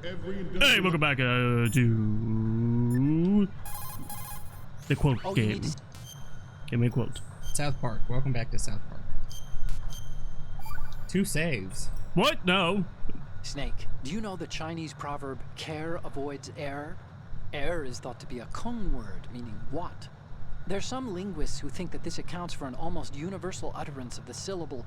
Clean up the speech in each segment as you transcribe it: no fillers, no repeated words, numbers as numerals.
Hey, welcome back to the quote game. Give me a quote. South Park. Welcome back to South Park. 2 saves. What? No. Snake, do you know the Chinese proverb, care avoids error? Error is thought to be a Kung word, meaning what? There's some linguists who think that this accounts for an almost universal utterance of the syllable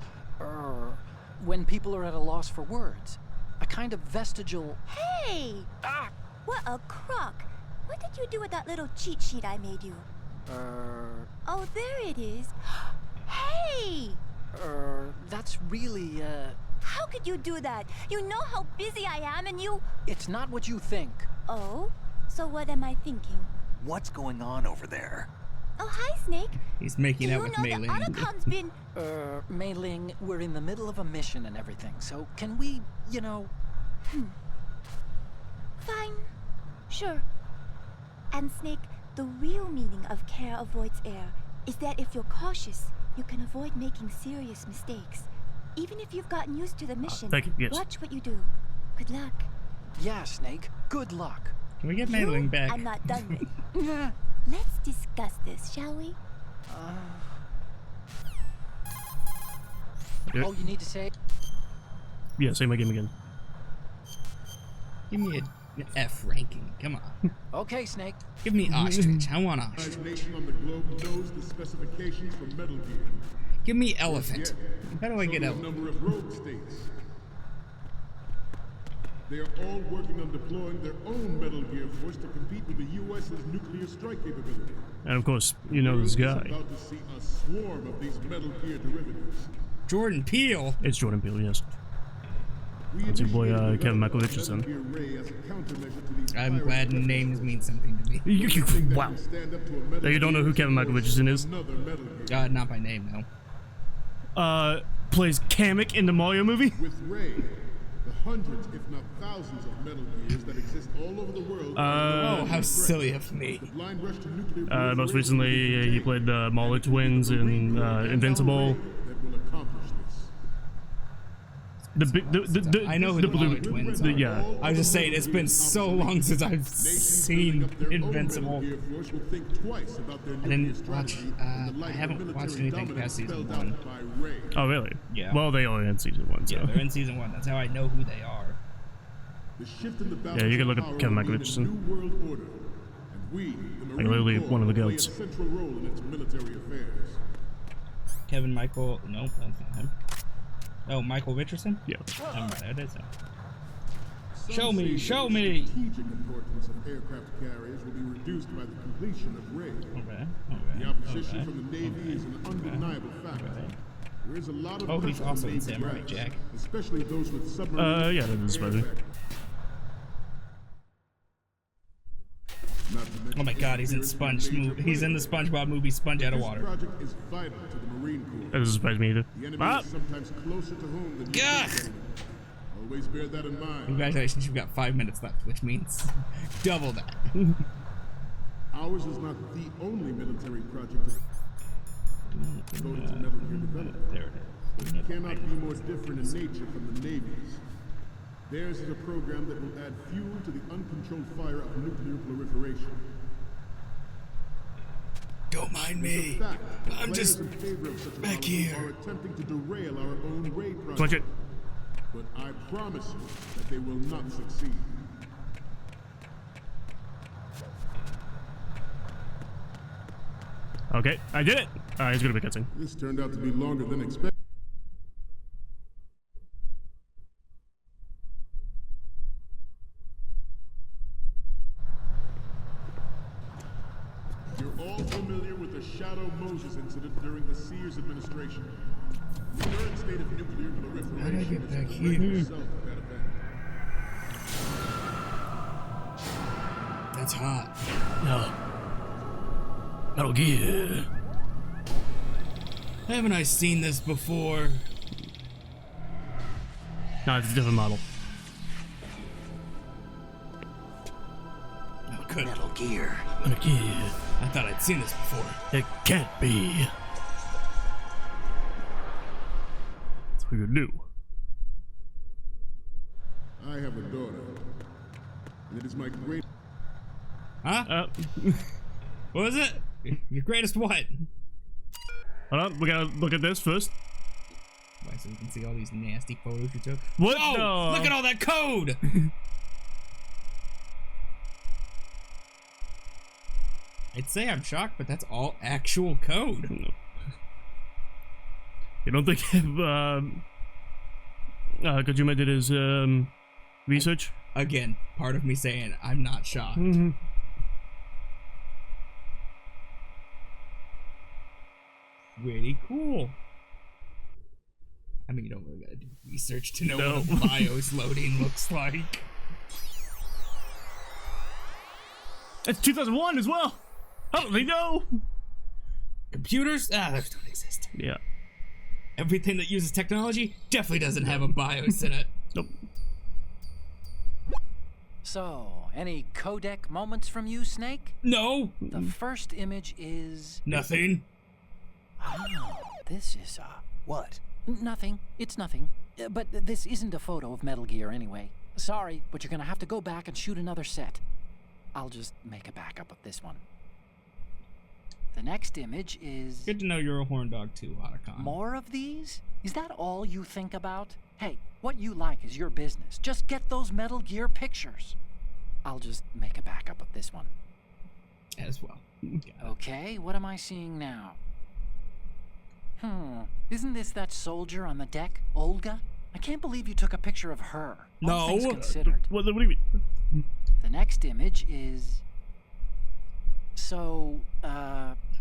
when people are at a loss for words. A kind of vestigial... Hey! Ah! What a crock! What did you do with that little cheat sheet I made you? Oh, there it is. Hey! That's really, How could you do that? You know how busy I am and you... It's not what you think. Oh? So what am I thinking? What's going on over there? Oh, hi, Snake. He's making out with Mei Do Ling. you know that Otacom's been... Mei Ling, we're in the middle of a mission and everything, so can we, you know... Fine. Sure. And Snake, the real meaning of care avoids error is that if you're cautious, you can avoid making serious mistakes. Even if you've gotten used to the mission, thank you, yes. Watch what you do. Good luck. Yeah, Snake, good luck. Can we get Mei Ling back? I'm not done with. Let's discuss this, shall we? All you need to say... Yeah, say my game again. Give me an F ranking. Come on. Okay, Snake. Give me ostrich. I want ostrich. Nation on the globe knows the specifications for Metal Gear. Give me elephant. How do I get A elephant? number of rogue states. They are all working on deploying their own Metal Gear force to compete with the U.S.'s nuclear strike capability. And of course, you know this guy. We're about to see a swarm of these Metal Gear derivatives. Jordan Peele. It's Jordan Peele, yes. That's your boy Kevin Michael Richardson. I'm glad names mean something to me. Wow. Now you don't know who Kevin Michael Richardson is? Not by name, no. Plays Kamek in the Mario movie? With Ray, the hundreds, if not thousands, of Metal Gears that exist all over the world. Oh, how silly of me. Most recently, he played the Mauler twins in Invincible. That will accomplish this. I know who the Blue Twins are. Yeah. I was just saying, it's been so long since I've seen Invincible. I didn't watch, I haven't watched anything past season 1. Oh, really? Yeah. Well, they only in season 1, so. Yeah, they're in season 1. That's how I know who they are. Yeah, you can look up Kevin Michael Richardson. Like literally one of the goats. Kevin Michael, nope, that's not him. Oh, Michael Richardson? Yeah. That is him. Show me, show me! Strategic importance of aircraft carriers will be reduced by the completion of Ray. Okay, The opposition from the Navy is an undeniable fact. There is a lot of he's also in Samurai brass, Jack. especially those with submarine. Yeah, that is better. Oh my god, he's in Sponge movie. He's in the SpongeBob movie Sponge Out of Water. This project is vital to the Marine Corps. That doesn't surprise me either. The enemy is sometimes closer to home than you Gah! think. Always bear that in mind. Congratulations, you've got 5 minutes left, which means double that. Ours is not the only military project devoted to Metal Gear development. There it is. It cannot be more different in nature from the Navy's. Theirs is a program that will add fuel to the uncontrolled fire of nuclear proliferation. Don't mind me. In fact, the I'm players just in favor of such a back model here. are attempting to derail our own Ray project. Switch it. But I promise you that they will not succeed. Okay, I did it! He's gonna be cutscene. This turned out to be longer than expected. You're all familiar with the Shadow Moses incident during the Sears administration. The current state of nuclear proliferation How do I get is back the here? great result of that event. That's hot. Metal Gear. Haven't I seen this before? No, it's a different model. Oh, good. Metal Gear. Metal Gear. I thought I'd seen this before. It can't be. That's what you do. I have a daughter. And it is my great... Huh? What was it? Your greatest what? Hold on, we gotta look at this first. Why, so we can see all these nasty photos you took? What Whoa! the? Look at all that code! I'd say I'm shocked, but that's all actual code. You don't think Kojima did his research? Again, part of me saying I'm not shocked. Mm-hmm. Pretty cool. I mean, you don't really gotta do research to know No. what a BIOS loading looks like. That's 2001 as well. How do they know? Computers? Ah, those don't exist. Yeah. Everything that uses technology definitely doesn't have a BIOS in it. Nope. So, any codec moments from you, Snake? No! The first image is... Nothing. Oh, this is, What? nothing. It's nothing. But this isn't a photo of Metal Gear anyway. Sorry, but you're gonna have to go back and shoot another set. I'll just make a backup of this one. The next image is... Good to know you're a horn dog too, Otacon. More of these? Is that all you think about? Hey, what you like is your business. Just get those Metal Gear pictures. I'll just make a backup of this one. As well. Okay, what am I seeing now? Isn't this that soldier on the deck, Olga? I can't believe you took a picture of her. All things No. considered. What do you mean? The next image is... So,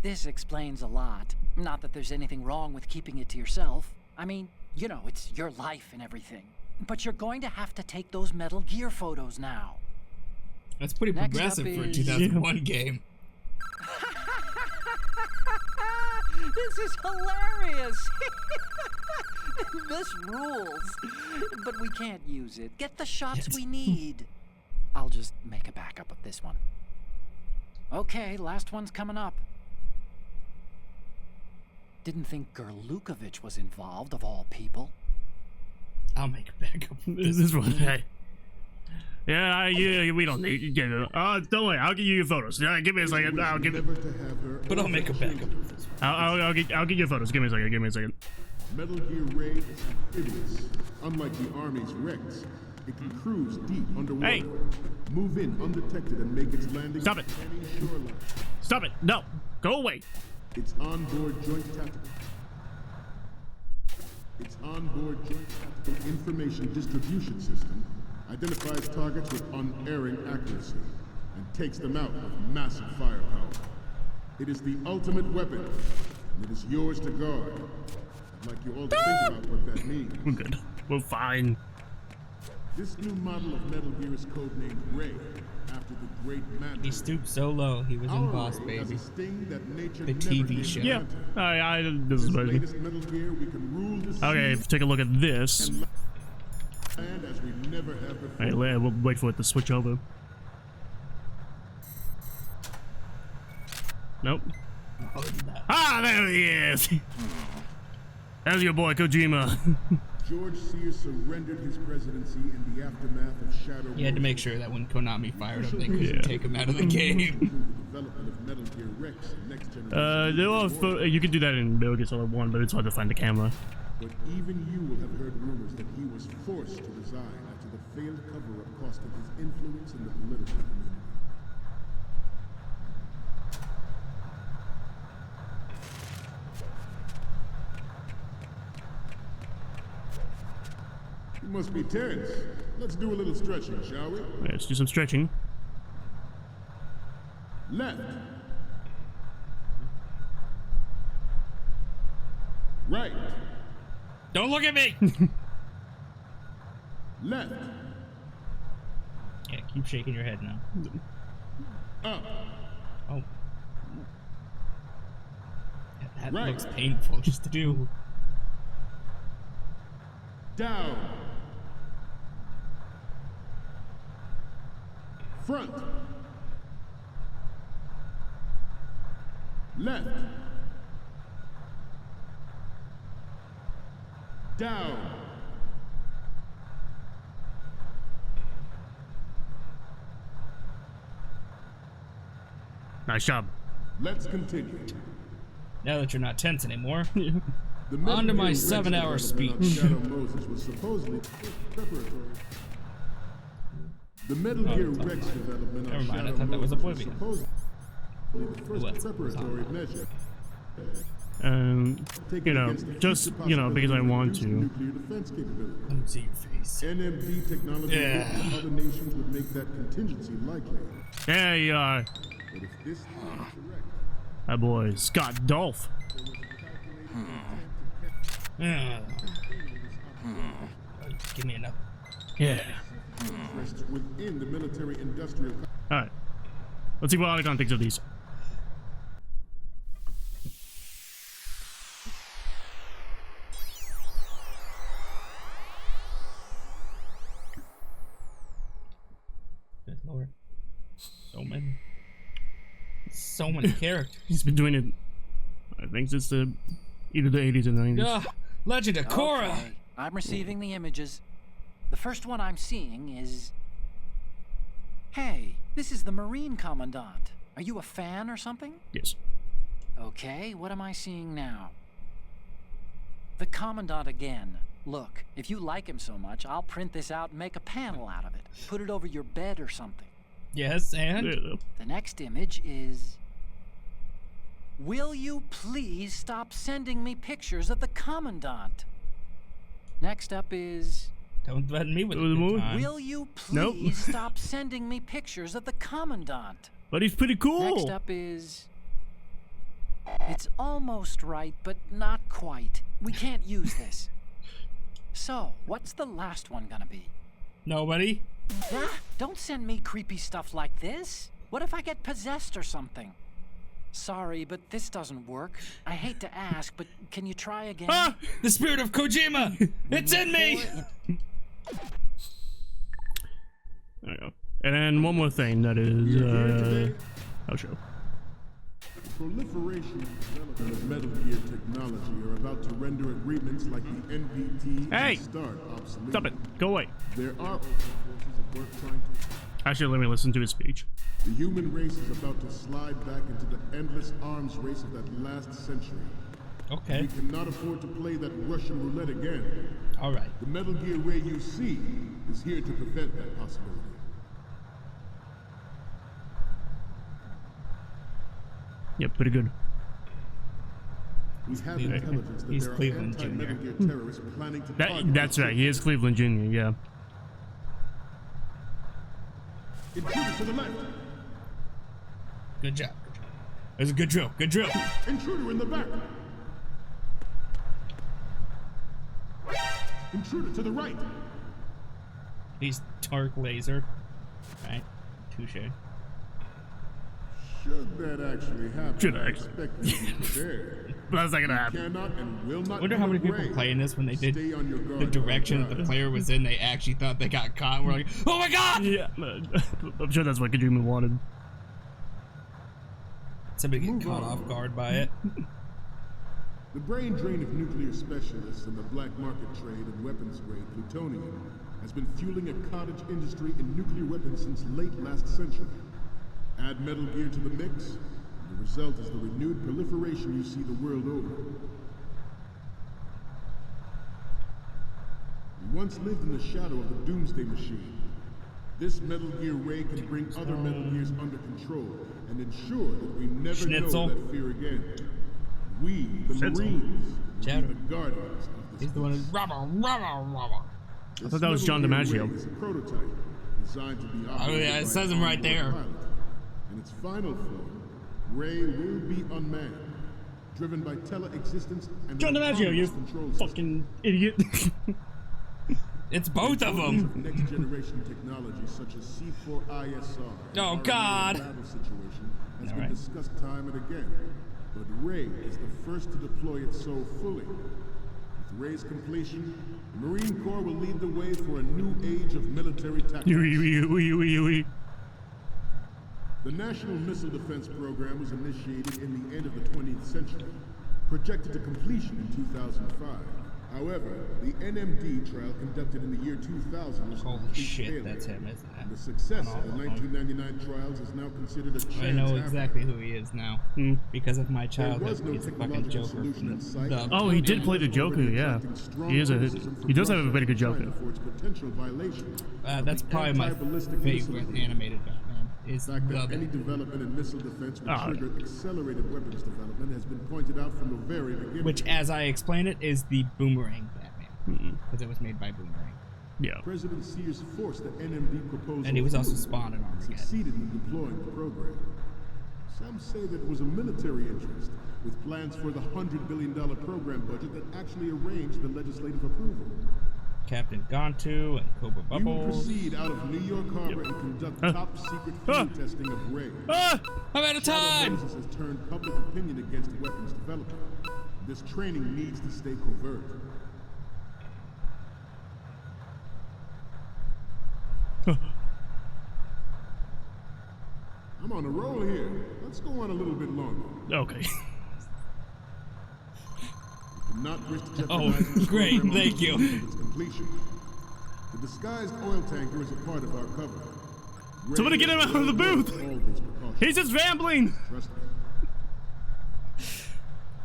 this explains a lot. Not that there's anything wrong with keeping it to yourself. I mean, you know, it's your life and everything. But you're going to have to take those Metal Gear photos now. That's pretty Next progressive up for a is- 2001 game. This is hilarious! This rules. But we can't use it. Get the shots we need. I'll just make a backup of this one. Okay, last one's coming up. Didn't think Gerlukovich was involved, of all people. I'll make a backup. This one, hey. Yeah, yeah, we don't need. Yeah, don't worry, I'll give you your photos. Yeah, give me a second. I'll give it. Never to have her But I'll make a backup. I'll get your photos. Give me a second. Give me a second. Metal Gear Ray is amphibious. Unlike the Army's Rex, it can cruise deep underwater, Hey. move in undetected, and make its landing Stop it. on any shoreline. Stop it. No, go away. Its onboard joint tactical information distribution system identifies targets with unerring accuracy and takes them out with massive firepower. It is the ultimate weapon, and it is yours to guard. I'd like you all to think about what that means. We're good. We're fine. This new model of Metal Gear is codenamed Ray, after the great man. He stooped so low, he was in Our Boss Ray has Baby. a sting that nature The never TV gave show. Yeah, mankind. this is This amazing. latest Metal Gear, we can rule the Okay, seas take a look at this. and land as we never have before. Alright, we'll wait for it to switch over. Nope. Oh, no. Ah, there he is. That's your boy Kojima. George Sears surrendered his presidency in the aftermath of Shadow. He had to make sure that when Konami fired him, they couldn't take him out of the game. The development of Metal Gear Rex and next generation. There are you can do that in Metal Gear Solid 1, but it's hard to find the camera. But even you will have heard rumors that he was forced to resign after the failed cover-up cost him his influence in the political community. You must be tense. Let's do a little stretching, shall we? Alright, let's do some stretching. Left. Right. Don't look at me! Left. Yeah, keep shaking your head now. Up. Oh. That Right. looks painful just to do. Down. Front. Left. Down. Nice job. Let's continue. Now that you're not tense anymore. The On to my Metal Gear 7-hour Rex speech. development on Shadow Moses was supposedly preparatory. The Metal Gear Rex development on Never mind, I Shadow thought that was Moses Oblivion. supposedly the first What? preparatory measure. You know, just, you know, because I want to. Nuclear defense capability. Let me see your face. NMD technology Yeah. hoped that other nations would make that contingency likely. There you are. But if this theory is correct, That boy, Scott Dolph. Give me enough. Yeah. interests within the military-industrial Alright. Let's see what Otacon thinks of these. Good lord. So many characters. He's been doing it, I think, since either the 80s or 90s. Ugh, Legend of Korra! Okay, I'm receiving the images. The first one I'm seeing is... Hey, this is the Marine Commandant. Are you a fan or something? Yes. Okay, what am I seeing now? The Commandant again. Look, if you like him so much, I'll print this out and make a panel out of it. Put it over your bed or something. Yes, and? Yeah. The next image is... Will you please stop sending me pictures of the Commandant? Next up is... Don't threaten me with a The good moon? time. Will you please Nope. stop sending me pictures of the Commandant? But he's pretty cool. Next up is... It's almost right, but not quite. We can't use this. So, what's the last one gonna be? Nobody? Ah, don't send me creepy stuff like this. What if I get possessed or something? Sorry, but this doesn't work. I hate to ask, but can you try again? Ah! The spirit of Kojima! It's in me! There you go. And then one more thing that is, I'll show. proliferation and development of Metal Gear technology are about to render agreements like the NVT Hey! and START obsolete. Stop it. Go away. There are forces at work trying to... Actually, let me listen to his speech. The human race is about to slide back into the endless arms race of that last century. Okay. We cannot afford to play that Russian roulette again. Alright. The Metal Gear Ray you see is here to prevent that possibility. Yep, pretty good. We have Cleveland. intelligence that He's there are Cleveland anti-Metal Jr. Gear terrorists planning to target That's us. right. He is Cleveland Jr. Yeah. Intruder to the left. Good job. That was a good drill. Good drill. Intruder in the back. Intruder to the right. He's dark laser. Right. Touche. Should that actually happen, Should I actually. expect you to be prepared. But that's not gonna happen. Cannot and will not I wonder how many people Ray. playing this when they did Stay on your the guard, direction that the guys. player was in, they actually thought they got caught. We're like, oh my god! Yeah. I'm sure that's what Kojima wanted. Somebody get caught off guard by it. The brain drain of nuclear specialists and the black market trade in weapons grade plutonium has been fueling a cottage industry in nuclear weapons since late last century. Add Metal Gear to the mix, and the result is the renewed proliferation you see the world over. We once lived in the shadow of the Doomsday Machine. This Metal Gear Ray can bring other Metal Gears under control and ensure that we never Schnitzel. know that fear again. We, the Schnitzel. Marines, will Shadow. be the guardians of this He's the one who's peace. rubber. I thought that was John DiMaggio. Is a prototype designed to be operated yeah, it by says an him right onboard there. pilot. In its final form, Ray will be unmanned, driven by tele-existence and John an DiMaggio, you autonomous control system. fucking idiot. It's both of them. Next generation technology such as C4ISR and Oh, RNA God. battle situation has been Alright. discussed time and again, but Ray is the first to deploy it so fully. With Ray's completion, the Marine Corps will lead the way for a new age of military tactics. The National Missile Defense Program was initiated in the end of the 20th century, projected to completion in 2005. However, the NMD trial conducted in the year 2000 was a Holy complete shit, failure. that's him, isn't it? And the success On all of the of them. 1999 trials is now considered a chance. I know exactly who he is now. Because of my There childhood. was no He's the fucking technological Joker solution from in sight. the Oh, he did play the Joker, yeah. He is he does have a very good Joker. For its potential violation that's of the probably my anti-ballistic missile favorite agreement. animated Batman. Is The fact that the any development in missile defense would Oh. trigger accelerated weapons development has been pointed out from the very beginning. which, as I explain it, is the Boomerang Batman. Because it was made by Boomerang. Yeah. President Sears forced the NMD proposal And he was also through spawned in and Armageddon. succeeded in deploying the program. Some say that it was a military interest, with plans for the $100 billion program budget that actually arranged the legislative approval. Captain Gantu and Cobra We will Bubbles. proceed out of New York Harbor and conduct top secret field testing of Ray. Ah! I'm out of Shadow time! Moses has turned public opinion against weapons development. This training needs to stay covert. I'm on a roll here. Let's go on a little bit longer. Okay. Not risk Oh, jeopardizing this great, program on thank the you. eve of its completion. The disguised oil tanker is a part of our cover. Somebody get him out of the booth! All these precautions. He's just rambling! Trust me.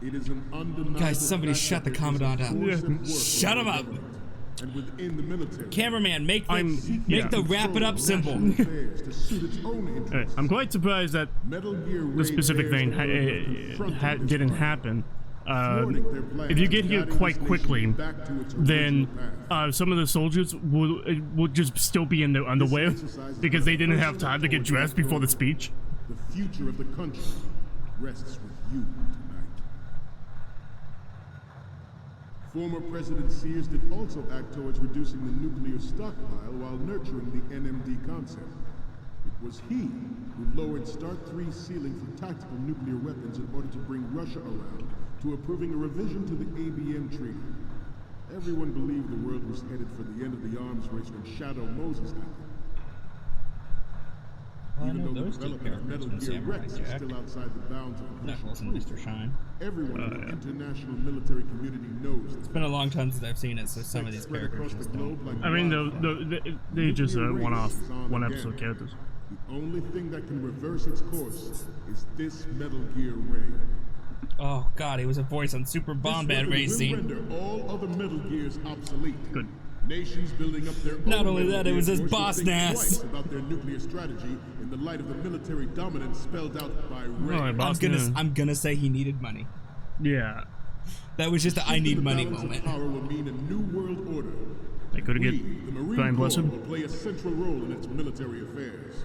It is an undeniable Guys, somebody fact shut the that there is a Commandant up. course at work Shut him within up. government And within the military. Cameraman, make the, yeah. wrap it up symbol. Affairs to suit its own Alright, interests. I'm quite surprised that Metal Gear this Ray specific bears thing the burden of confronting this didn't fight, happen. thwarting their plans If you get and here guiding quite this quickly, nation back to its then original path. some of the soldiers would just still be in their underwear because they didn't have time to get dressed before the speech. The future of the country rests with you tonight. Former President Sears did also act towards reducing the nuclear stockpile while nurturing the NMD concept. It was he who lowered Start 3's ceiling for tactical nuclear weapons in order to bring Russia around to approving a revision to the ABM treaty. Everyone believed the world was headed for the end of the arms race when Shadow Moses happened. Well, I Even know though the those two development of characters Metal from Gear Samurai Rex is Jack. still outside the bounds of official Knuckles and proof, Mr. Shine. everyone in the international military community knows It's been a long time since I've seen it, so some of these Spread characters across just the don't. globe like I mean, wildfire. they just Nuclear one-off, race is on one-episode again. characters. The only thing that can reverse its course is this Metal Gear Ray. Oh god, he was a voice on Super Bombad This weapon will Racing. render all other Metal Gears obsolete. Good. Nations building up their Not own only Metal that, it Gear was his Force will boss think nass. twice about their nuclear strategy in the light of the military dominance spelled out by Ray. Alright, boss nass. I'm gonna say he needed money. Yeah. That was just a I Shift in need the money balance of moment. Power will mean a new world order. They could We, have the get Marine Brian Corps, Blessed. will play a central role in its military affairs.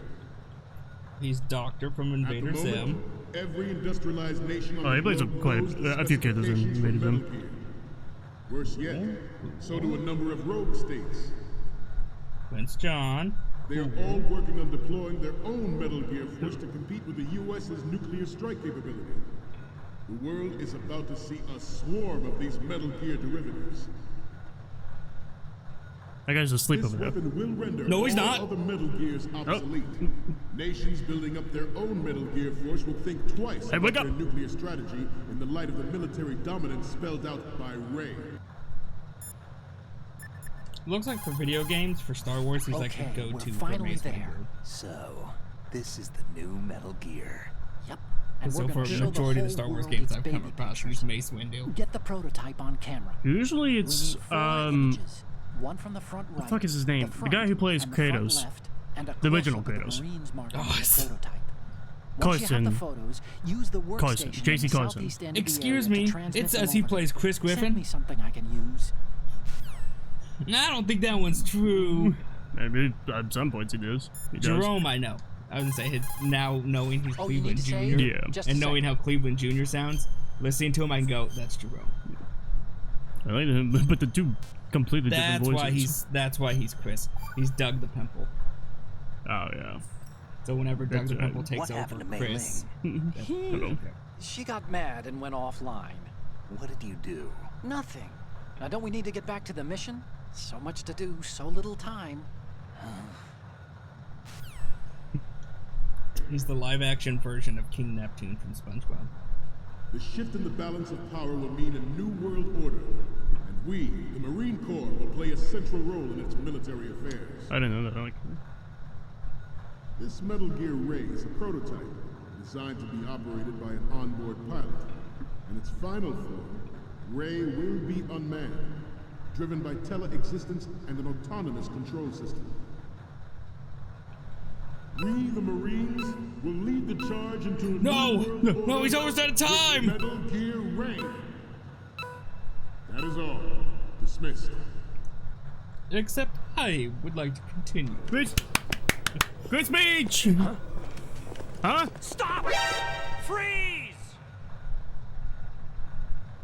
He's Doctor from At the Invader moment, Zim. every industrialized nation on Oh, he the plays globe quite knows the a few characters in specifications for Invader Zim. Metal Gear. Worse yet, so do a number of rogue states. Prince John. They are all working on deploying their own Metal Gear Force to compete with the U.S.'s nuclear strike capability. The world is about to see a swarm of these Metal Gear derivatives. That guy's asleep This over there. weapon will render No, he's all not. other Metal Gears obsolete. Nations building up their own Metal Gear Force will think twice Hey, about wake up. their nuclear strategy in the light of the military dominance spelled out by Ray. Looks like for video games, for Star Wars, he's like Okay, the we're go-to for finally Mace there. Windu. So, this is the new Metal Gear. Yep. And So we're for gonna a show the majority of the whole Star Wars world games its I've come baby across, pictures. use Mace Windu. Get the prototype on camera. Usually We it's need 4 images. One from the front right. fuck is his name? The front, guy who plays and the front Kratos. left, and a The original close-up of Kratos. the Marines marking Oh, on the it's- prototype. Once you have the Carson. photos, use the workstation Carson. in the JC Carson. southeast end of the Excuse area to me, transmit it them says he over. plays Chris Send Griffin. me something I can use. I don't think that one's true. Maybe at some points he does. He does. Jerome, I know. I was gonna say his, now knowing he's Oh, you Cleveland need to say Jr. it? Yeah. Just a and knowing second. how Cleveland Jr. sounds, listening to him, I can go, that's Jerome. I like him, but the two completely different voices. That's why he's Chris. He's Doug the Pimple. Oh yeah. So whenever Doug That's the right. Pimple takes What over happened to Mei Chris. Hello. She got mad and went offline. What did you do? Nothing. Now, don't we need to get back to the mission? So much to do, so little time. He's the live-action version of King Neptune from SpongeBob. The shift in the balance of power will mean a new world order, and We, the Marine Corps, will play a central role in its military affairs. I didn't know that. Like, This Metal Gear Ray is a prototype designed to be operated by an onboard pilot. In its final form, Ray will be unmanned, driven by tele-existence and an autonomous control system. We, the Marines, will lead the charge into a new world No, he's almost out of time! Metal Gear Ray. That is all. Dismissed. Except I would like to continue. Good speech! Huh? Stop! Freeze!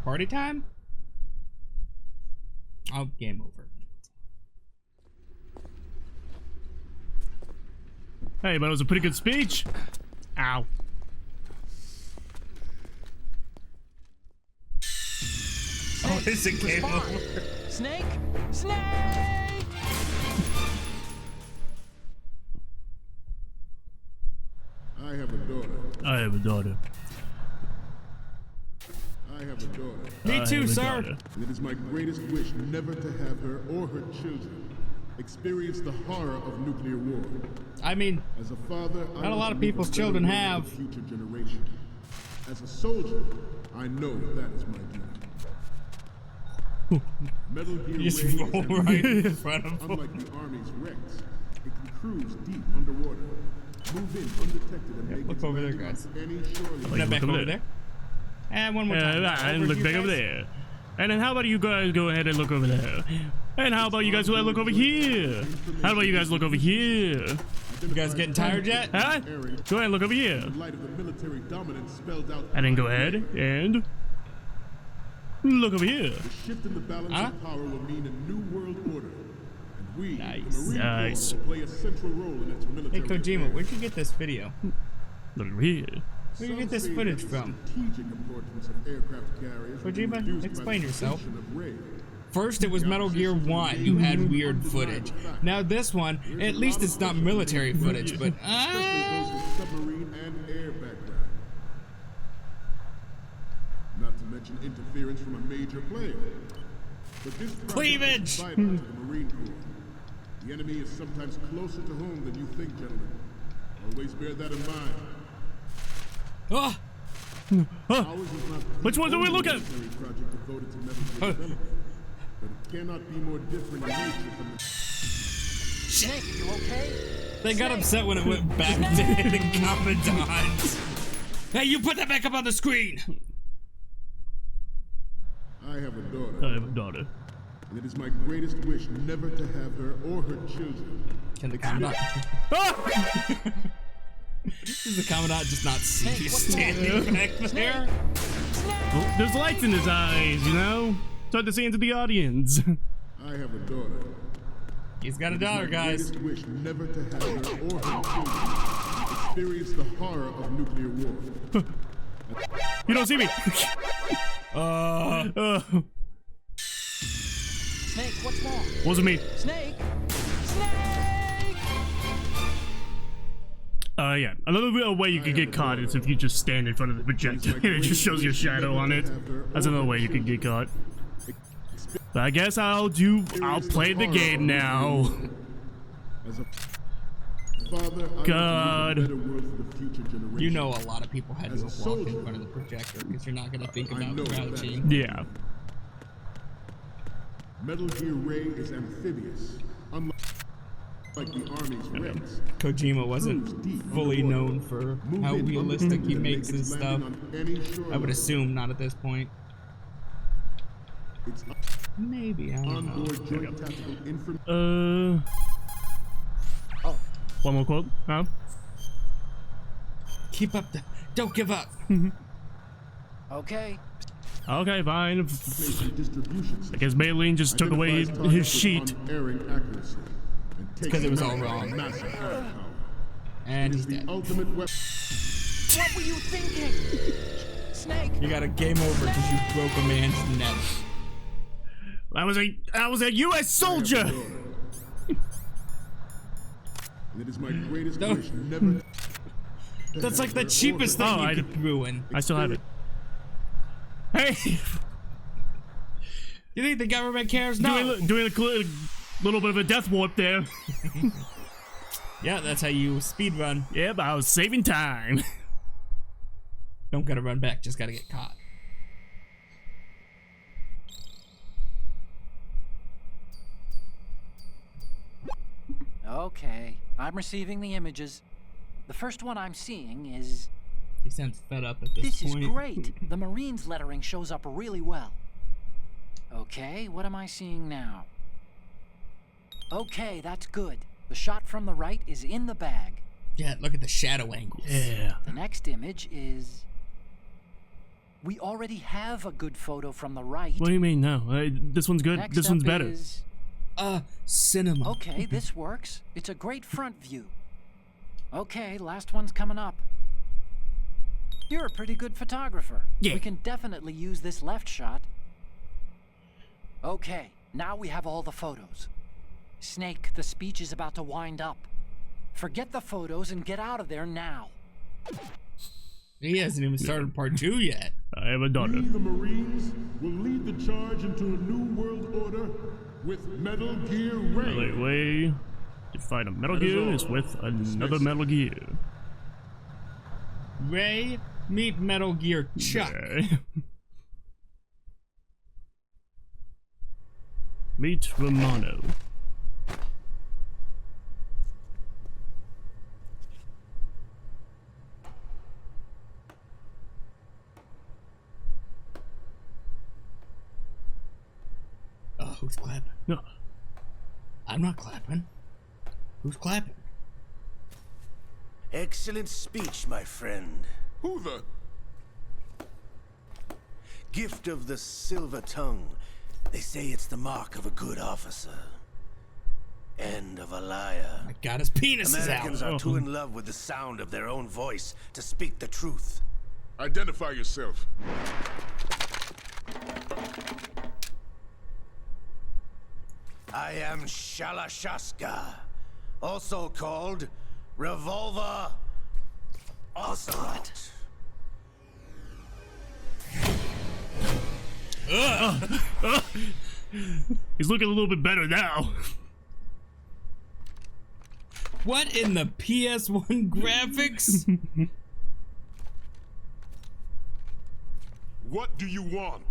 Party time? Oh, game over. Hey, but it was a pretty good speech. Ow. Oh, it's a game Respond. over. Snake! Snake! I have a daughter. I have a daughter. I have a daughter. Me I too, have a sir. daughter. And it is my greatest wish never to have her or her children experience the horror of nuclear war. I mean, As a father, I Not a want lot to of leave people's a better children world have. for the future generation. As a soldier, I know that is my duty. Metal Gear you just Ray is roll ambitious. right in front of him. Unlike the Army's wrecks, it can cruise deep underwater, move in undetected, and make look its over there, landing on guys. any shoreline. Now back over over there. there. And one more time. And Over look to back you over guys. there. And then how about you guys go ahead and look over there? And how about you guys look over here? How about you guys look over here? You guys getting tired yet? Huh? Go ahead and look over here. In light of the military dominance spelled out, And then go ahead and look over here. the shift in the balance Huh? of power will mean a new world order. And we, Nice. the Marine Nice. Corps, will play a central role in its Hey, military Kojima, affairs. where'd you get this video? Look over here. Where'd you get Some this say footage that the from? strategic importance of aircraft carriers will be Kojima, reduced by explain the yourself. extinction of Ray. First, it was Metal Gear 1. You had weird footage. Now this one, at least it's not military footage, but Especially those with submarine and air background. Not to mention interference from a major player. But this project Cleavage! is vital to the Marine Corps. The enemy is sometimes closer to home than you think, gentlemen. Always bear that in mind. oh, Ours is not the Which one do we only look at? military project devoted to Metal Gear development, but it cannot be more different in nature from the Snake, you okay? they got upset when it went back to the Commandant. Hey, you put that back up on the screen. I have a daughter. I have a daughter. And it is my greatest wish never to have her or her children. Can the Commandant? Ah! Does the Commandant just not see Snake, you what's standing back there? Oh, there's lights in his eyes, you know? It's hard to see into the audience. I have a daughter. He's got a It is daughter, my guys. greatest wish never to have her or her children experience the horror of nuclear war. You don't see me. Snake, what's wrong? Wasn't me. Snake! Snake! Yeah. Another real way you could get caught is if you just stand in front of the projector and it just shows your shadow on it. That's another way you could get caught. But I guess I'll play the game now. As a father, I God. want to leave a better world for the future generation. You know a lot of people had to As a have walked soldier, in front of the projector because you're not going to think I about know that. crouching. Yeah. Metal Gear Ray is amphibious, unlike the Army's wrecks. Kojima wasn't fully known for how realistic he makes his stuff. I would assume not at this point. It's Maybe, I don't know. onboard joint tactical information. One more quote. Huh? Keep up the... Don't give up! Okay. Okay, fine. distribution I system. guess Maylene just took away Identifies targets his with sheet. unerring accuracy and takes 'Cause it was them all out wrong. with massive firepower. And It he's is the dead. ultimate weapon. What were you thinking? Snake! You got a game over because you broke a man's neck. I was a U.S. soldier. And it is my greatest No. wish never. That's like the cheapest thing Oh, you could ruin. I still have it. Hey. You think the government cares? No. Doing a little bit of a death warp there. Yeah, that's how you speed run. Yeah, but I was saving time. Don't gotta run back, just gotta get caught. Okay, I'm receiving the images. The first one I'm seeing is... He sounds fed up at this point. This is great. The Marines lettering shows up really well. Okay, what am I seeing now? Okay, that's good. The shot from the right is in the bag. Yeah, look at the shadow angles. Yeah. The next image is... We already have a good photo from the right. What do you mean no? This one's good. Next This one's up better. is- Cinema. Okay, this works. It's a great front view. Okay, last one's coming up. You're a pretty good photographer. Yeah. We can definitely use this left shot. Okay, now we have all the photos. Snake, the speech is about to wind up. Forget the photos and get out of there now. He hasn't even started part 2 yet. I have a daughter. We, the Marines, will lead the charge into a new world order with Metal Gear The Ray. only way to fight a Metal That is Gear all. is with another Dismissed. Metal Gear. Ray, meet Metal Gear Chuck. Okay. Meet Romano. Who's clapping? No. I'm not clapping. Who's clapping? Excellent speech, my friend. Who the? Gift of the silver tongue. They say it's the mark of a good officer. And of a liar. My God, his penis Americans is out. are too in love with the sound of their own voice to speak the truth. Identify yourself. I am Shalashaska, also called Revolver Ocelot. He's looking a little bit better now. What in the PS1 graphics? What do you want?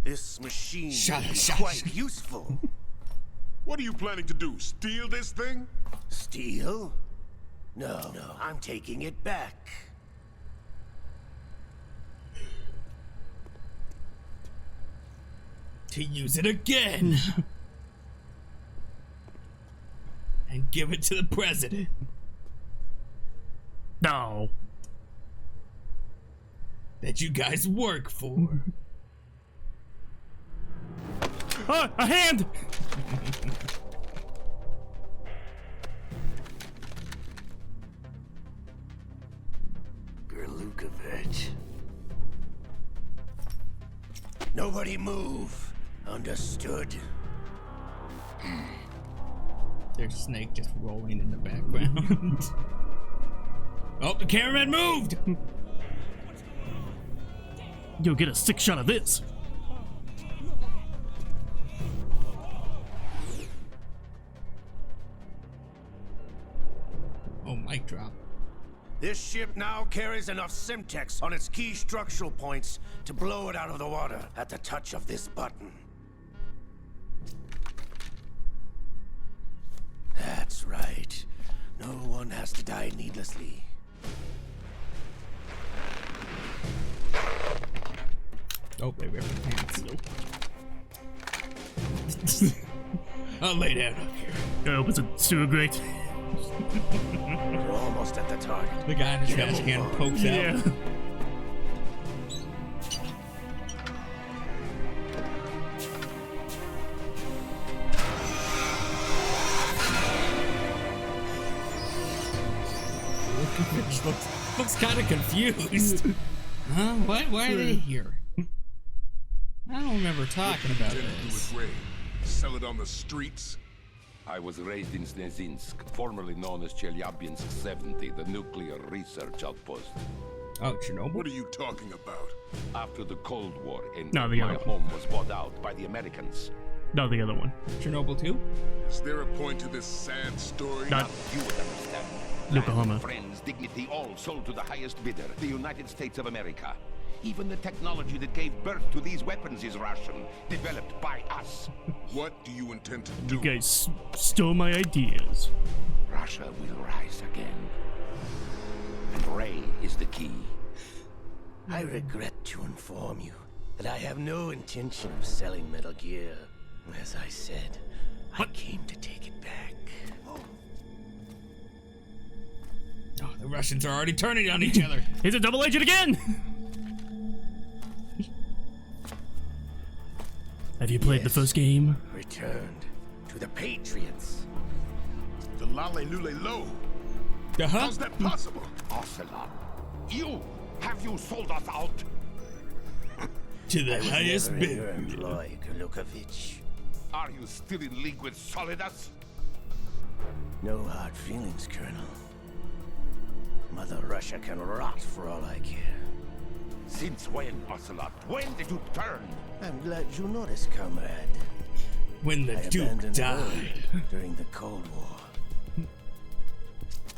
This machine Shut up, is shut up, quite shut up. useful. What are you planning to do? Steal this thing? Steal? No, I'm taking it back. To use it again. And give it to the president. No. That you guys work for. Ah, a hand! Gerlukovich. Nobody move. Understood? There's Snake just rolling in the background. Oh, the cameraman moved! You'll get a sick shot of this. Oh, mic drop. This ship now carries enough Simtex on its key structural points to blow it out of the water at the touch of this button. That's right. No one has to die needlessly. Oh, they ripped the pants. I'll lay down up here. I hope it's a sewer grate. We're almost at the target. The guy in the trash can pokes Yeah. out. looks kind of confused. Huh? What? Why are they here? I don't remember talking about Intend to do this. it Ray. Sell it on the streets? I was raised in Snezinsk, formerly known as Chelyabinsk 70, the nuclear research outpost. Oh, Chernobyl? What are you talking about? After the Cold War ended, No, the my other one. home was bought out by the Americans. No, the other one. Chernobyl 2? Is there a point to this sad story? Not You would understand. Yokohama. Land, friends, dignity, all sold to the highest bidder, the United States of America. Even the technology that gave birth to these weapons is Russian, developed by us. What do you intend to do? You guys stole my ideas. Russia will rise again. And Ray is the key. I regret to inform you that I have no intention of selling Metal Gear. As I said, I came to take it back. Oh, the Russians are already turning on each other. He's a double agent again! Have you played the first game? Returned to the Patriots. The Lale Lule Lo. Uh-huh. How's that possible? Ocelot, have you sold us out? To the I was highest never in your bid. employ, Kurlukovich. Are you still in league with Solidus? No hard feelings, Colonel. Mother Russia can rot for all I care. Since when, Ocelot? When did you turn? I'm glad you noticed, comrade. When the I Duke abandoned died. Earth during the Cold War.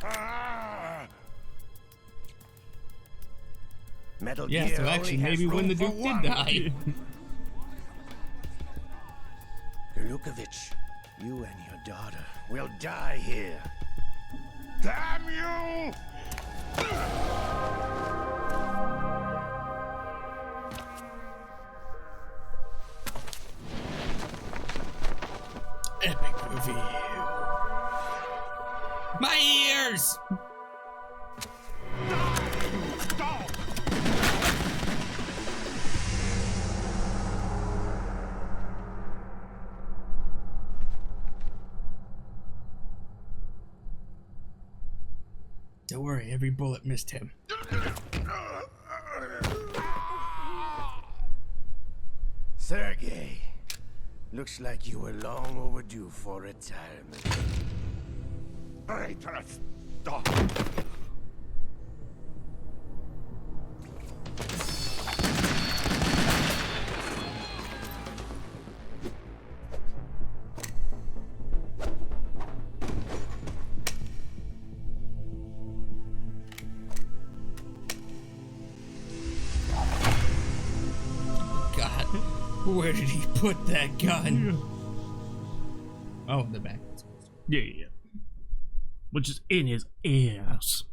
Ah! Metal Yeah, Gear so actually, only has maybe when the room Duke for did one. die. Kurlukovich, you and your daughter will die here. Damn you! Epic reveal. My ears! Stop! Don't worry, every bullet missed him. Sergei, looks like you were long overdue for retirement. Traitorous! Stop! God, where did he put that gun? Oh, in the back. Yeah, yeah, yeah. Which is in his ears.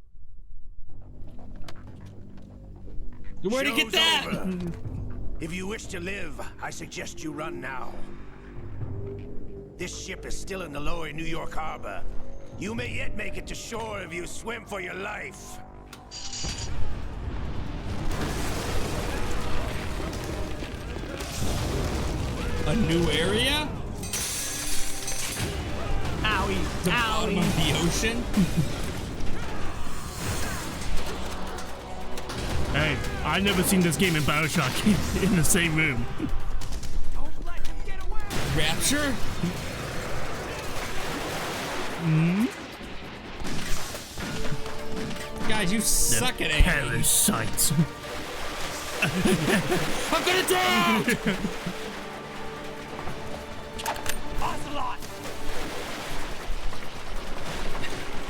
Where'd he get Show's that? over. If you wish to live, I suggest you run now. This ship is still in the lower New York harbor. You may yet make it to shore if you swim for your life. A new area? Owie. The bottom of the ocean? Hey, I've never seen this game in Bioshock in the same room. Rapture? Guys, you suck at it. Parasites. I'm gonna drown! Ocelot!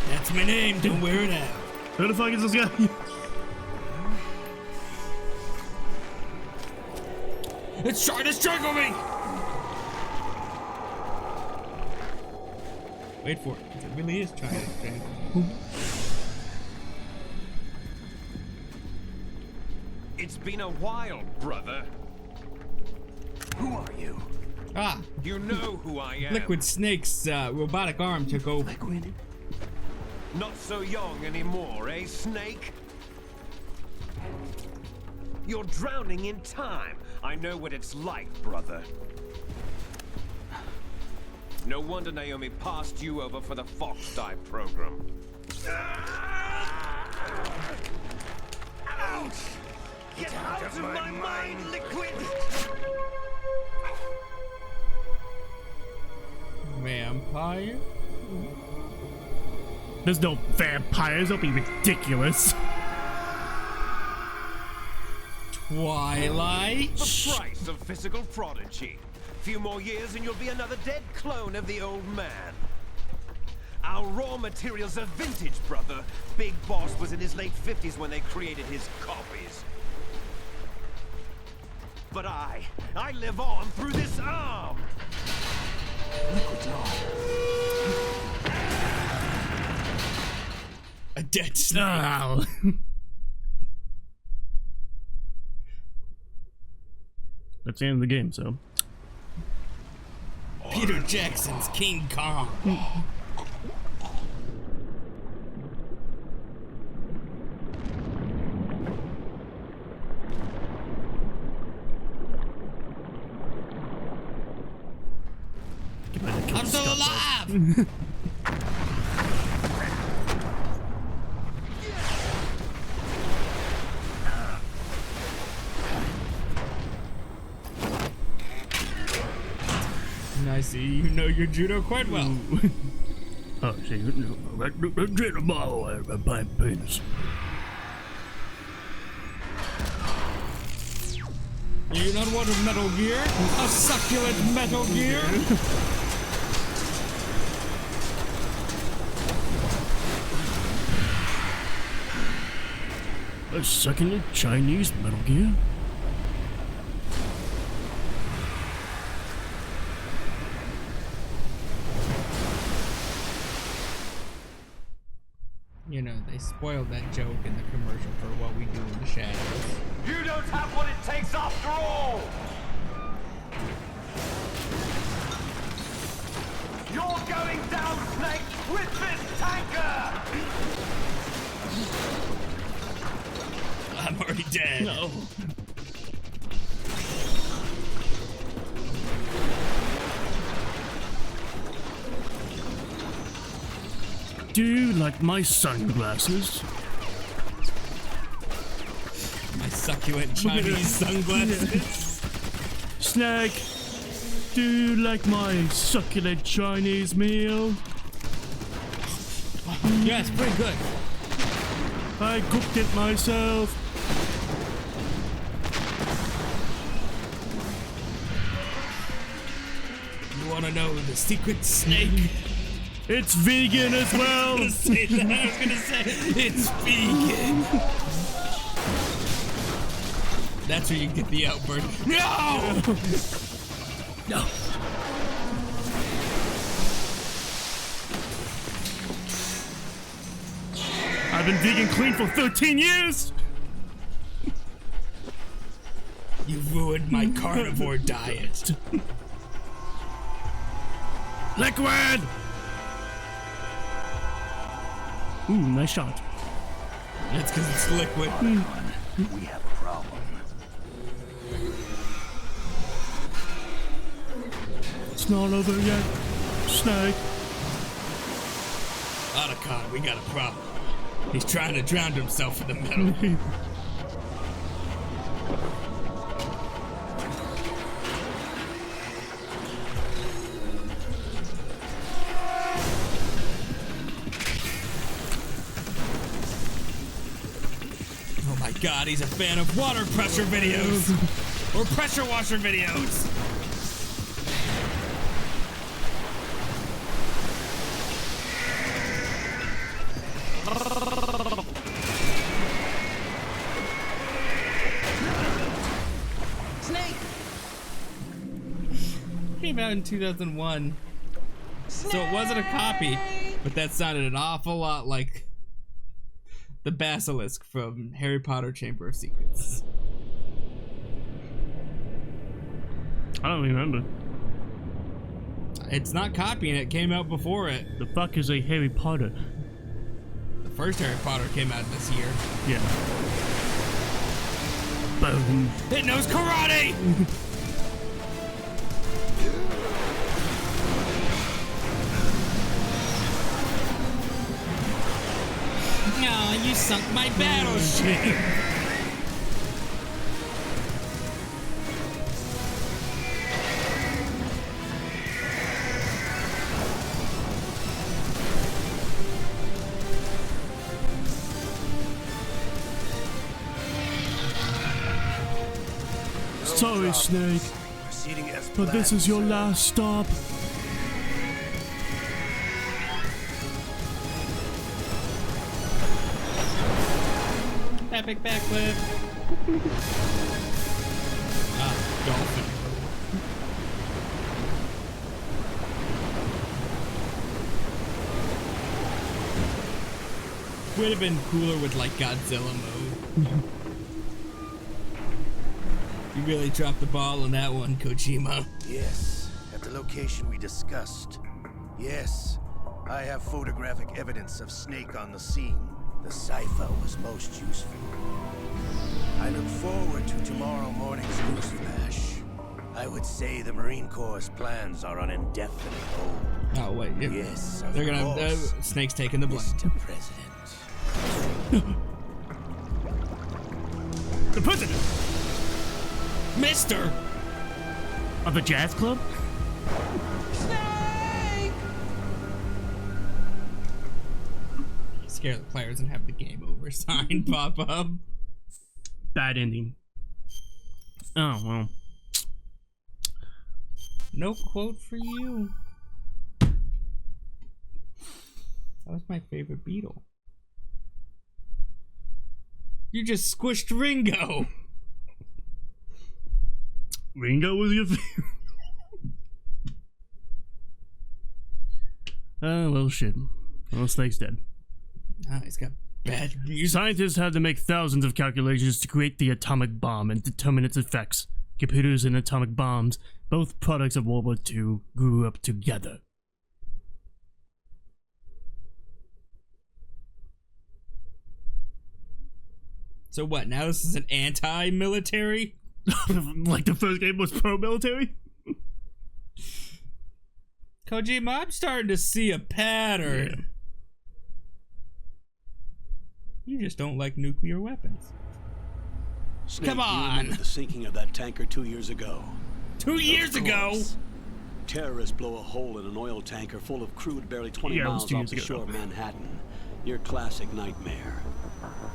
That's my name, don't wear it out. Who the fuck is this guy? It's trying to strangle me! Wait for it, 'cause it really is trying to strangle me. It's been a while, brother. Who are you? Ah, You know who I am. Liquid Snake's robotic arm took over. Liquid? Not so young anymore, eh, Snake? You're drowning in time. I know what it's like, brother. No wonder Naomi passed you over for the Fox Dive program. Ouch! Get out of my mind, Liquid! Vampire? There's no vampires, don't be ridiculous. Twilight. The price of physical prodigy. Few more years and you'll be another dead clone of the old man. Our raw materials are vintage, brother. Big Boss was in his late 50s when they created his copies. But I live on through this arm. Liquid's on. A dead snake. Ow. That's the end of the game, so. Peter Jackson's King Kong. I'm still alive! I see you know your judo quite well. Oh, see, let's get a ball out of my pipe penis. You not want a Metal Gear? A succulent Metal Gear? A succulent Chinese Metal Gear? You know, they spoiled that joke in the commercial for What We Do in the Shadows. You don't have what it takes after all! You're going down, Snake, with this tanker! I'm already dead. No. Do you like my sunglasses? My succulent Chinese sunglasses. Snake, do you like my succulent Chinese meal? Yeah, it's pretty good. I cooked it myself. You wanna know the secret, Snake? It's vegan as well. I was gonna say, it's vegan. That's where you get the outburst. No! No. I've been vegan clean for 13 years. You ruined my carnivore diet. Liquid! Ooh, nice shot. That's because it's liquid. We have a problem. It's not over yet, Snake. Otacon, we got a problem. He's trying to drown himself in the metal. Oh my god, he's a fan of water pressure videos! Or pressure washer videos! Snake! Came out in 2001. So it wasn't a copy, but that sounded an awful lot like the basilisk from Harry Potter Chamber of Secrets. I don't remember. It's not copying it, came out before it. The fuck is a Harry Potter? The first Harry Potter came out this year. Yeah. Boom. It knows karate! No, you sunk my battleship! Sorry, Snake, Proceeding as but this planned, is your sir. last stop. Epic backflip. Dolphin. Would have been cooler with like Godzilla mode. You really dropped the ball on that one, Kojima. Yes, at the location we discussed. Yes, I have photographic evidence of Snake on the scene. The cipher was most useful. I look forward to tomorrow morning's news flash. I would say the Marine Corps' plans are on indefinite hold. Oh wait, yeah. Yes, of They're gonna course, Snake's taking the blame. Mr. President. The president Mister! of the jazz club? Scare the players and have the game over sign pop up. Bad ending. Oh, well. No quote for you. That was my favorite Beatle. You just squished Ringo. Ringo was your favorite. Oh, well, shit. Well, Snake's dead. Ah, he's got bad music. Scientists had to make thousands of calculations to create the atomic bomb and determine its effects. Computers and atomic bombs, both products of World War II, grew up together. So what, now this is an anti-military? Like the first game was pro-military? Kojima, I'm starting to see a pattern. You just don't like nuclear weapons. Snake, Come you on! remember the sinking of that tanker 2 years ago. 2 years ago! Course. Terrorists blow a hole in an oil tanker full of crude barely 20 Yeah, it was miles 2 off years the ago. shore of Manhattan. Your classic nightmare.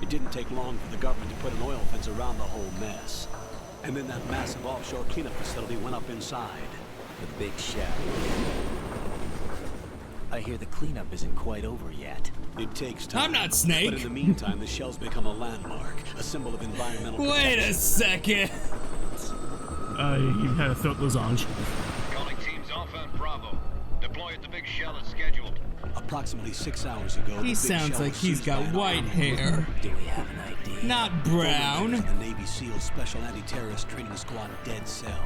It didn't take long for the government to put an oil fence around the whole mess. And then that massive offshore cleanup facility went up inside. The big shadow. I hear the cleanup isn't quite over yet. It takes time. I'm not Snake. But in the meantime, the shell's become a landmark, a symbol of environmental Wait protection. a second! You had a throat losange. Calling teams Alpha and Bravo. Deploy at the big shell as scheduled. Approximately 6 hours ago, the He big sounds shell like was he's seized by got an white armed hair. Do we have an idea? Not brown. The Navy SEAL Special Anti-Terrorist Training Squad dead cell.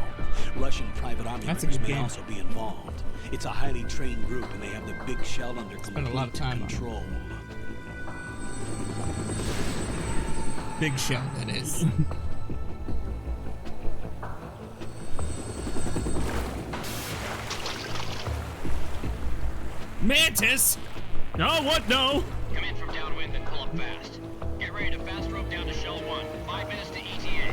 Russian private army That's a members good may game. also be involved. It's a highly trained group, and they have the big shell under Spend a lot of complete time on it. control. Big shell, that is. Mantis! Oh, what? No! Come in from downwind and pull up fast. Get ready to fast rope down to Shell 1. 5 minutes to ETA.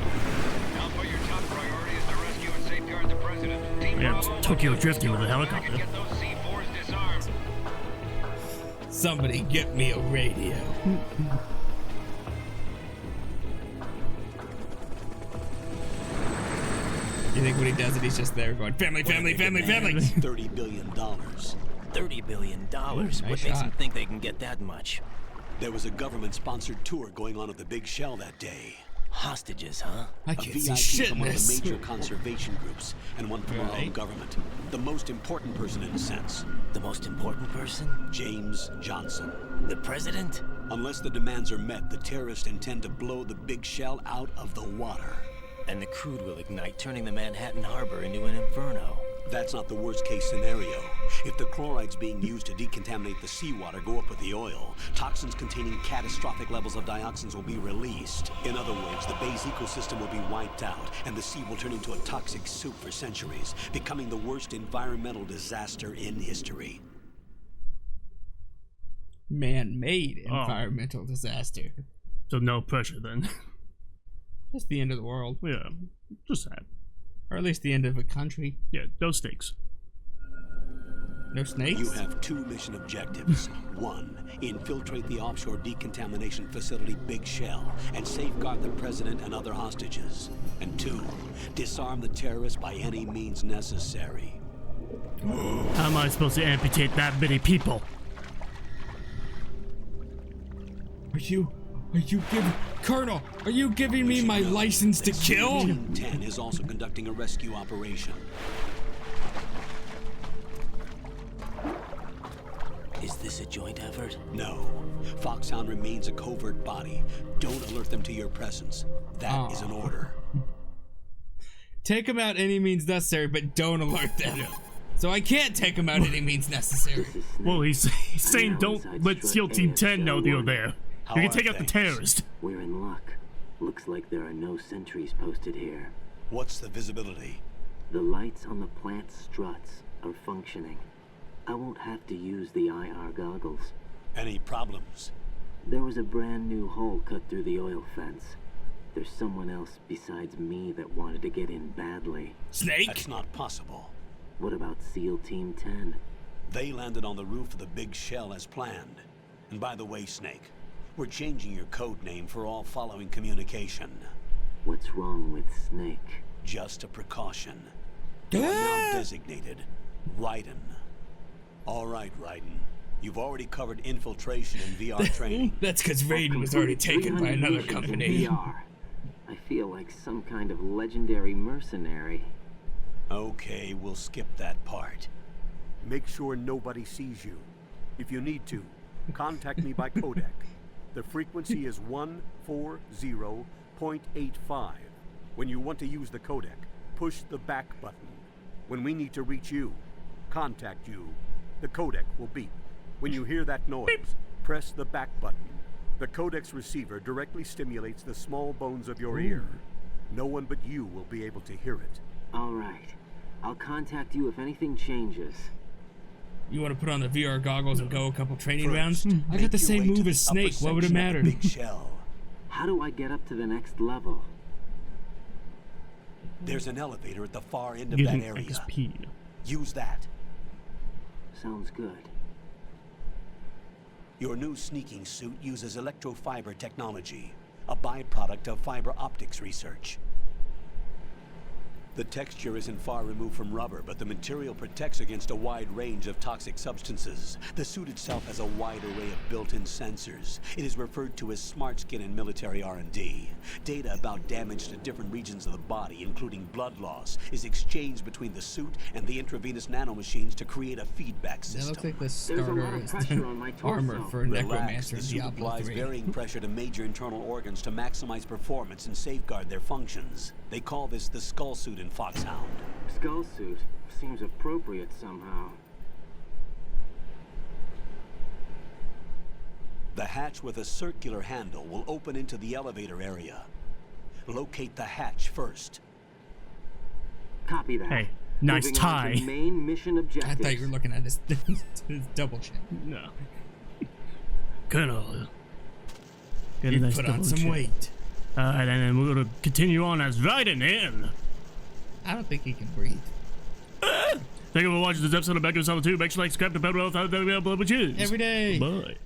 Now for your top priority is to rescue and safeguard the president. Team Yeah, it's Bravo, Tokyo look out. drifting with a Back and helicopter. get those C4s disarmed. Somebody get me a radio. You think when he does it, he's just there going, family, family, family, family. $30 billion. $30 billion. Ooh, What nice makes shot. them think they can get that much? There was a government-sponsored tour going on at the big shell that day. Hostages, huh? I A can't VIP see shit from in one of this. the major conservation groups, and one from our own Right. government. The most important person in a sense, The most important person? James Johnson. The president? Unless the demands are met, the terrorists intend to blow the big shell out of the water. And the crude will ignite, turning the Manhattan Harbor into an inferno. That's not the worst-case scenario. If the chlorides being used to decontaminate the seawater go up with the oil, toxins containing catastrophic levels of dioxins will be released. In other words, the bay's ecosystem will be wiped out, and the sea will turn into a toxic soup for centuries, becoming the worst environmental disaster in history. Man-made environmental disaster. So no pressure then. Just the end of the world. Yeah, just sad. Or at least the end of a country. Yeah, no stakes. No snakes? You have 2 mission objectives. 1, infiltrate the offshore decontamination facility Big Shell and safeguard the president and other hostages. And 2, disarm the terrorists by any means necessary. How am I supposed to amputate that many people? Are you giving... Colonel, are you giving me my license to kill? Team 10 is also conducting a rescue operation. Is this a joint effort? No. Foxhound remains a covert body. Don't alert them to your presence. That is an order. Take them out any means necessary, but don't alert them. So I can't take them out any means necessary. Well, he's saying don't let SEAL Team 10 know you're there. You can take out the terrorist. We're in luck. Looks like there are no sentries posted here. What's the visibility? The lights on the plant struts are functioning. I won't have to use the IR goggles. Any problems? There was a brand new hole cut through the oil fence. There's someone else besides me that wanted to get in badly. Snake? That's not possible. What about SEAL Team 10? They landed on the roof of the Big Shell as planned. And by the way, Snake, we're changing your code name for all following communication. What's wrong with Snake? Just a precaution. You are now designated Raiden. All right, Raiden. You've already covered infiltration and VR training. That's because Raiden was already taken by another company. I feel like some kind of legendary mercenary. Okay, we'll skip that part. Make sure nobody sees you. If you need to, contact me by codec. The frequency is 140.85. When you want to use the codec, push the back button. When we need to reach you, contact you, the codec will beep. When you hear that noise, press the back button. The codec's receiver directly stimulates the small bones of your ear. No one but you will be able to hear it. All right. I'll contact you if anything changes. You want to put on the VR goggles and go a couple training rounds? I got the same move as Snake. What would it matter? Big Shell. How do I get up to the next level? There's an elevator at the far end of that area. XP. Use that. Sounds good. Your new sneaking suit uses electrofiber technology, a byproduct of fiber optics research. The texture isn't far removed from rubber, but the material protects against a wide range of toxic substances. The suit itself has a wide array of built-in sensors. It is referred to as smart skin in military R&D. Data about damage to different regions of the body, including blood loss, is exchanged between the suit and the intravenous nanomachines to create a feedback system. That looks like the starter is armor for Necromancer The suit Diablo applies 3. varying pressure to major internal organs to maximize performance and safeguard their functions. They call this the skull suit in Foxhound. Skull suit seems appropriate somehow. The hatch with a circular handle will open into the elevator area. Locate the hatch first. Copy that. Hey, nice Moving on to tie. main mission objectives. I thought you were looking at his double chin. No. Colonel. Get a You nice put on double some chin. weight. Alright, and then we're gonna continue on as Raiden in. I don't think he can breathe. Thank you for watching this episode of Back to Solid 2. Make sure to like, subscribe to Pebble Health. Every day. Bye.